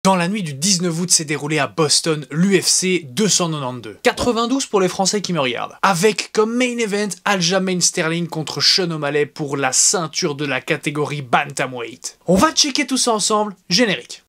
Dans la nuit du 19 août s'est déroulé à Boston l'UFC 292. 92 pour les Français qui me regardent. Avec comme main event Aljamain Sterling contre Sean O'Malley pour la ceinture de la catégorie Bantamweight. On va checker tout ça ensemble, générique.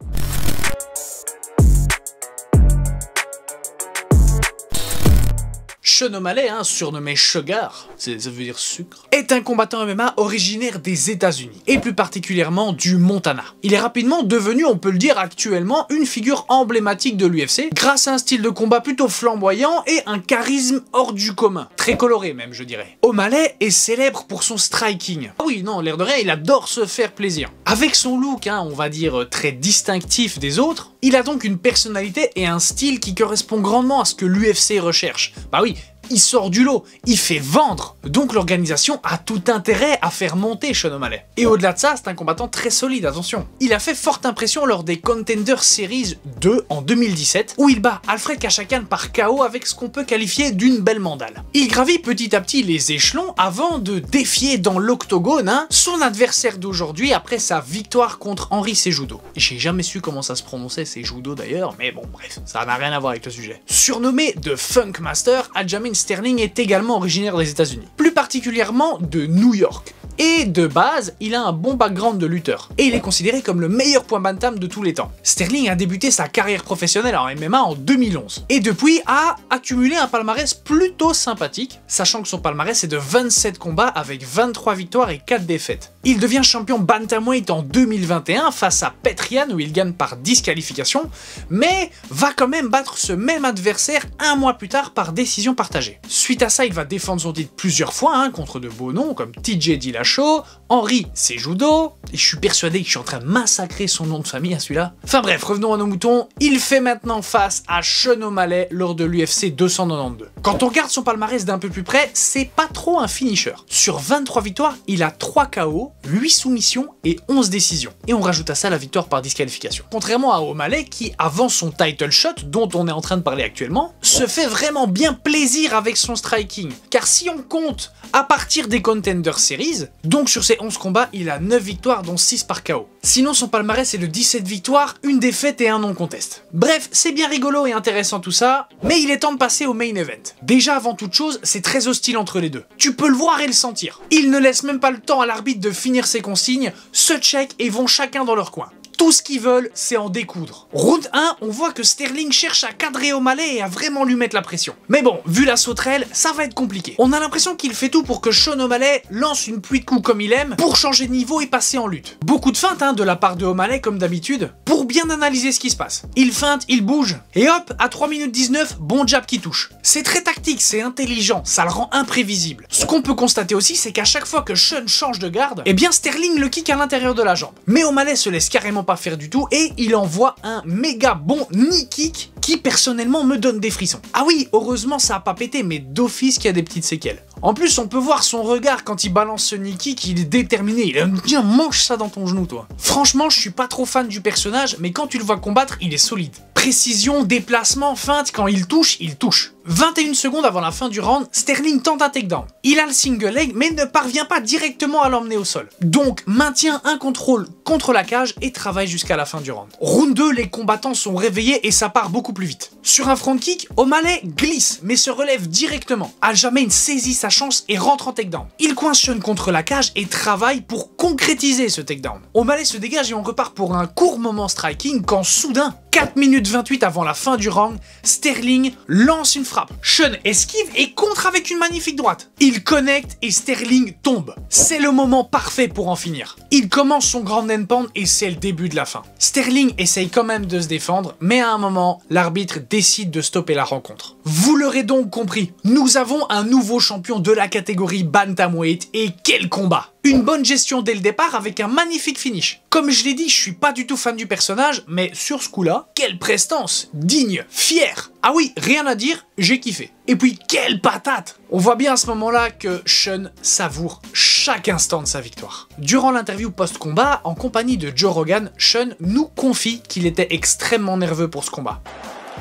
Sean O'Malley, surnommé Sugar, ça veut dire sucre, est un combattant MMA originaire des États-Unis, et plus particulièrement du Montana. Il est rapidement devenu, on peut le dire actuellement, une figure emblématique de l'UFC, grâce à un style de combat plutôt flamboyant et un charisme hors du commun. Très coloré même, je dirais. O'Malley est célèbre pour son striking. Ah oui, non, l'air de rien, il adore se faire plaisir. Avec son look, on va dire très distinctif des autres, il a donc une personnalité et un style qui correspond grandement à ce que l'UFC recherche. Bah oui, il sort du lot, il fait vendre. Donc l'organisation a tout intérêt à faire monter Sean O'Malley. Et au-delà de ça, c'est un combattant très solide, attention. Il a fait forte impression lors des Contender Series 2 en 2017, où il bat Alfred Kashakan par KO avec ce qu'on peut qualifier d'une belle mandale. Il gravit petit à petit les échelons avant de défier dans l'octogone son adversaire d'aujourd'hui après sa victoire contre Henry Cejudo. J'ai jamais su comment ça se prononçait, Cejudo d'ailleurs, mais bon bref, ça n'a rien à voir avec le sujet. Surnommé The Funk Master, Aljamain Sterling est également originaire des États-Unis, plus particulièrement de New York. Et de base, il a un bon background de lutteur. Et il est considéré comme le meilleur poids bantam de tous les temps. Sterling a débuté sa carrière professionnelle en MMA en 2011. Et depuis a accumulé un palmarès plutôt sympathique, sachant que son palmarès est de 27 combats avec 23 victoires et 4 défaites. Il devient champion bantamweight en 2021 face à Petrian où il gagne par disqualification, mais va quand même battre ce même adversaire un mois plus tard par décision partagée. Suite à ça, il va défendre son titre plusieurs fois contre de beaux noms comme TJ Dillashaw, Henry Cejudo, et je suis persuadé que je suis en train de massacrer son nom de famille à celui-là. Enfin bref, revenons à nos moutons, il fait maintenant face à Sean O'Malley lors de l'UFC 292. Quand on regarde son palmarès d'un peu plus près, c'est pas trop un finisher. Sur 23 victoires, il a 3 KO, 8 soumissions et 11 décisions. Et on rajoute à ça la victoire par disqualification. Contrairement à O'Malley qui, avant son title shot, dont on est en train de parler actuellement, se fait vraiment bien plaisir avec son striking. Car si on compte à partir des Contender Series, donc sur ses 11 combats, il a 9 victoires dont 6 par KO. Sinon son palmarès est de 17 victoires, une défaite et un non-contest. Bref, c'est bien rigolo et intéressant tout ça, mais il est temps de passer au main event. Déjà avant toute chose, c'est très hostile entre les deux. Tu peux le voir et le sentir. Il ne laisse même pas le temps à l'arbitre de finir ses consignes, se check et vont chacun dans leur coin. Tout ce qu'ils veulent, c'est en découdre. Round 1, on voit que Sterling cherche à cadrer O'Malley et à vraiment lui mettre la pression. Mais bon, vu la sauterelle, ça va être compliqué. On a l'impression qu'il fait tout pour que Sean O'Malley lance une pluie de coups comme il aime pour changer de niveau et passer en lutte. Beaucoup de feintes de la part de O'Malley comme d'habitude, pour bien analyser ce qui se passe. Il feinte, il bouge, et hop, à 3 minutes 19, bon jab qui touche. C'est très tactique, c'est intelligent, ça le rend imprévisible. Ce qu'on peut constater aussi, c'est qu'à chaque fois que Sean change de garde, eh bien Sterling le kick à l'intérieur de la jambe. Mais O'Malley se laisse carrément pas faire du tout et il envoie un méga bon knee kick qui personnellement me donne des frissons. Ah oui, heureusement ça a pas pété, mais d'office qu'il y a des petites séquelles. En plus, on peut voir son regard quand il balance ce knee kick, il est déterminé, il aime bien mange ça dans ton genou toi. Franchement, je suis pas trop fan du personnage, mais quand tu le vois combattre, il est solide. Précision, déplacement, feinte, quand il touche, il touche. 21 secondes avant la fin du round, Sterling tente un takedown. Il a le single leg, mais ne parvient pas directement à l'emmener au sol. Donc, maintient un contrôle contre la cage et travaille jusqu'à la fin du round. Round 2, les combattants sont réveillés et ça part beaucoup plus vite. Sur un front kick, O'Malley glisse, mais se relève directement. Aljamain saisit sa chance et rentre en takedown. Il coince Sean contre la cage et travaille pour concrétiser ce takedown. O'Malley se dégage et on repart pour un court moment striking quand soudain, 4 minutes 28 avant la fin du round, Sterling lance une frappe. Sean esquive et contre avec une magnifique droite. Il connecte et Sterling tombe. C'est le moment parfait pour en finir. Il commence son grand and pound et c'est le début de la fin. Sterling essaye quand même de se défendre, mais à un moment, l'arbitre décide de stopper la rencontre. Vous l'aurez donc compris, nous avons un nouveau champion de la catégorie Bantamweight et quel combat! Une bonne gestion dès le départ avec un magnifique finish. Comme je l'ai dit, je suis pas du tout fan du personnage, mais sur ce coup-là, quelle prestance! Digne, fier! Ah oui, rien à dire, j'ai kiffé. Et puis, quelle patate! On voit bien à ce moment-là que Sean savoure chaque instant de sa victoire. Durant l'interview post-combat, en compagnie de Joe Rogan, Sean nous confie qu'il était extrêmement nerveux pour ce combat.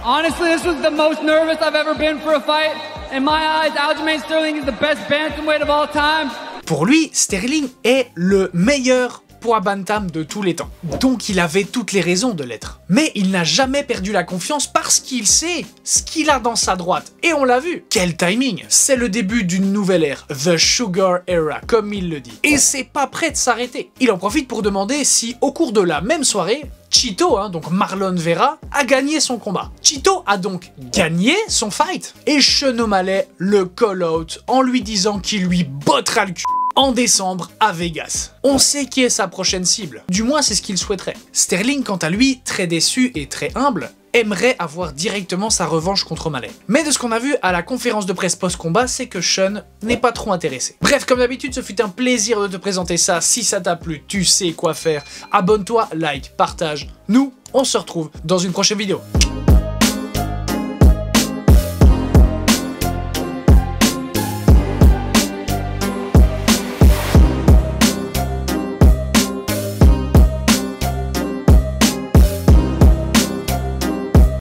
Honestly, this was the most nervous I've ever been for a fight. In my eyes, Aljamain Sterling is the best bantamweight of all time. Pour lui, Sterling est le meilleur poids bantam de tous les temps. Donc il avait toutes les raisons de l'être. Mais il n'a jamais perdu la confiance parce qu'il sait ce qu'il a dans sa droite. Et on l'a vu. Quel timing! C'est le début d'une nouvelle ère, The Sugar Era, comme il le dit. Et c'est pas prêt de s'arrêter. Il en profite pour demander si, au cours de la même soirée, Chito, donc Marlon Vera, a gagné son combat. Chito a donc gagné son fight. Et Sean O'Malley le call-out en lui disant qu'il lui bottera le cul en décembre à Vegas. On sait qui est sa prochaine cible. Du moins, c'est ce qu'il souhaiterait. Sterling, quant à lui, très déçu et très humble, aimerait avoir directement sa revanche contre O'Malley. Mais de ce qu'on a vu à la conférence de presse post-combat, c'est que Sean n'est pas trop intéressé. Bref, comme d'habitude, ce fut un plaisir de te présenter ça. Si ça t'a plu, tu sais quoi faire. Abonne-toi, like, partage. Nous, on se retrouve dans une prochaine vidéo.